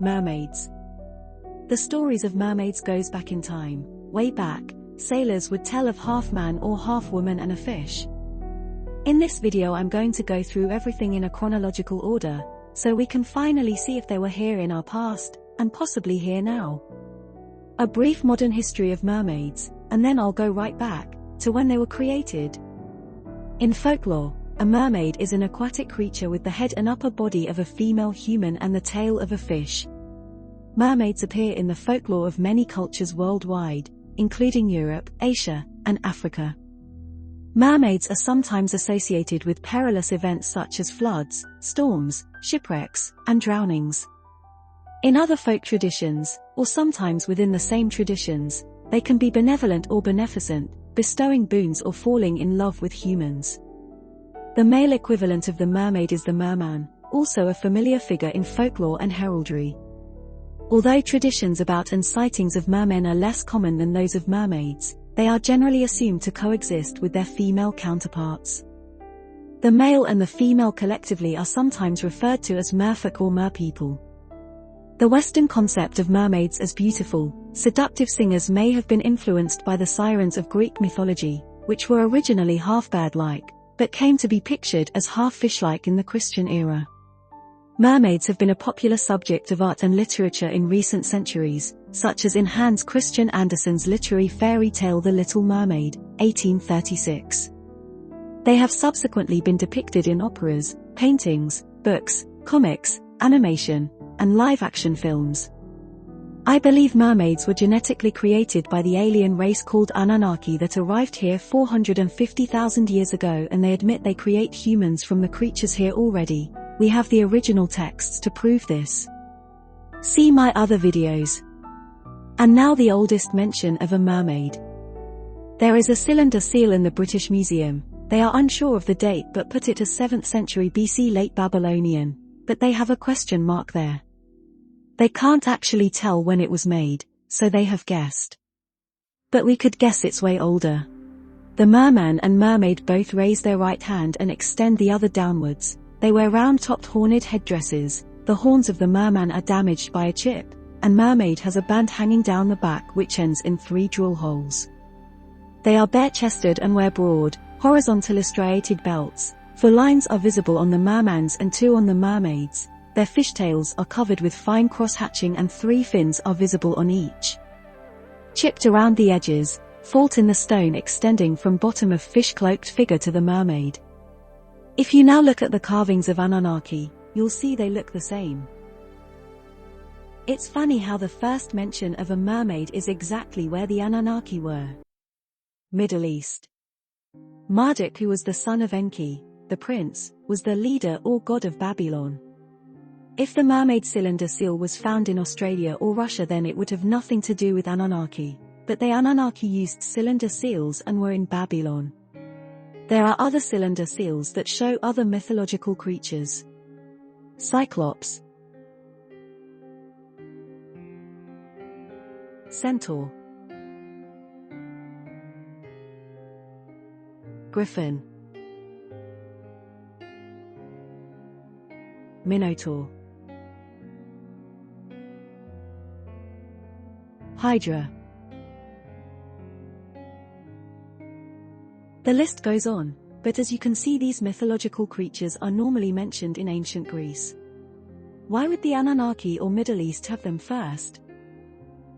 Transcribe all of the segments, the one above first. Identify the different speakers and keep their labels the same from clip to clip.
Speaker 1: Mermaids. The stories of mermaids goes back in time. Way back, sailors would tell of half man or half woman and a fish. In this video I'm going to go through everything in a chronological order, so we can finally see if they were here in our past, and possibly here now. A brief modern history of mermaids, and then I'll go right back to when they were created. In folklore, a mermaid is an aquatic creature with the head and upper body of a female human and the tail of a fish. Mermaids appear in the folklore of many cultures worldwide, including Europe, Asia, and Africa. Mermaids are sometimes associated with perilous events such as floods, storms, shipwrecks, and drownings. In other folk traditions, or sometimes within the same traditions, they can be benevolent or beneficent, bestowing boons or falling in love with humans. The male equivalent of the mermaid is the merman, also a familiar figure in folklore and heraldry. Although traditions about and sightings of mermen are less common than those of mermaids, they are generally assumed to coexist with their female counterparts. The male and the female collectively are sometimes referred to as merfolk or merpeople. The Western concept of mermaids as beautiful, seductive singers may have been influenced by the sirens of Greek mythology, which were originally half bird-like, but came to be pictured as half fish-like in the Christian era. Mermaids have been a popular subject of art and literature in recent centuries, such as in Hans Christian Andersen's literary fairy tale The Little Mermaid, 1836. They have subsequently been depicted in operas, paintings, books, comics, animation, and live-action films. I believe mermaids were genetically created by the alien race called Anunnaki that arrived here 450,000 years ago, and they admit they create humans from the creatures here already. We have the original texts to prove this. See my other videos. And now the oldest mention of a mermaid. There is a cylinder seal in the British Museum. They are unsure of the date but put it as 7th century BC, late Babylonian, but they have a question mark there. They can't actually tell when it was made, so they have guessed. But we could guess it's way older. The merman and mermaid both raise their right hand and extend the other downwards. They wear round-topped horned headdresses. The horns of the merman are damaged by a chip, and mermaid has a band hanging down the back which ends in 3 drill holes. They are bare-chested and wear broad, horizontally striated belts. 4 lines are visible on the mermans and 2 on the mermaids. Their fishtails are covered with fine cross-hatching and 3 fins are visible on each. Chipped around the edges, fault in the stone extending from bottom of fish-cloaked figure to the mermaid. If you now look at the carvings of Anunnaki, you'll see they look the same. It's funny how the first mention of a mermaid is exactly where the Anunnaki were. Middle East. Marduk, who was the son of Enki, the prince, was the leader or god of Babylon. If the mermaid cylinder seal was found in Australia or Russia, then it would have nothing to do with Anunnaki, but the Anunnaki used cylinder seals and were in Babylon. There are other cylinder seals that show other mythological creatures. Cyclops, Centaur, Griffin, Minotaur, Hydra. The list goes on, but as you can see, these mythological creatures are normally mentioned in ancient Greece. Why would the Anunnaki or Middle East have them first?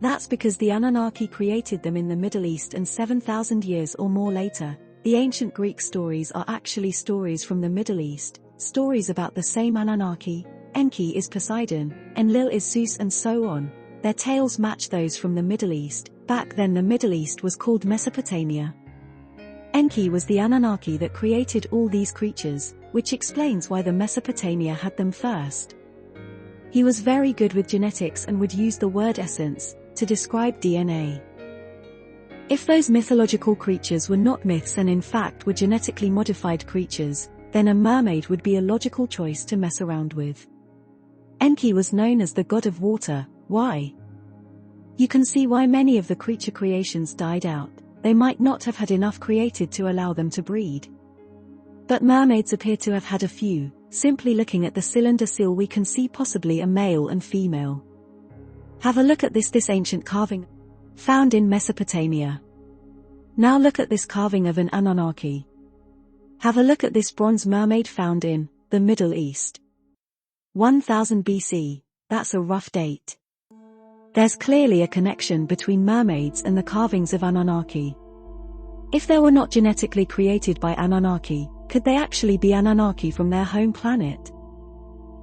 Speaker 1: That's because the Anunnaki created them in the Middle East, and 7,000 years or more later, the ancient Greek stories are actually stories from the Middle East, stories about the same Anunnaki. Enki is Poseidon, Enlil is Zeus, and so on. Their tales match those from the Middle East. Back then the Middle East was called Mesopotamia. Enki was the Anunnaki that created all these creatures, which explains why the Mesopotamia had them first. He was very good with genetics and would use the word essence to describe DNA. If those mythological creatures were not myths and in fact were genetically modified creatures, then a mermaid would be a logical choice to mess around with. Enki was known as the god of water. Why? You can see why many of the creature creations died out. They might not have had enough created to allow them to breed. But mermaids appear to have had a few. Simply looking at the cylinder seal we can see possibly a male and female. Have a look at this ancient carving found in Mesopotamia. Now look at this carving of an Anunnaki. Have a look at this bronze mermaid found in the Middle East. 1000 BC, that's a rough date. There's clearly a connection between mermaids and the carvings of Anunnaki. If they were not genetically created by Anunnaki, could they actually be Anunnaki from their home planet?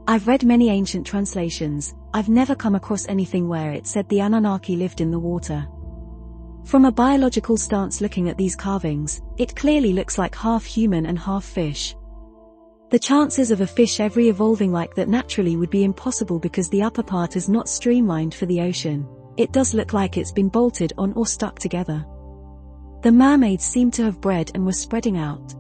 Speaker 1: I've read many ancient translations, I've never come across anything where it said the Anunnaki lived in the water. From a biological stance looking at these carvings, it clearly looks like half human and half fish. The chances of a fish ever evolving like that naturally would be impossible because the upper part is not streamlined for the ocean. It does look like it's been bolted on or stuck together. The mermaids seem to have bred and were spreading out.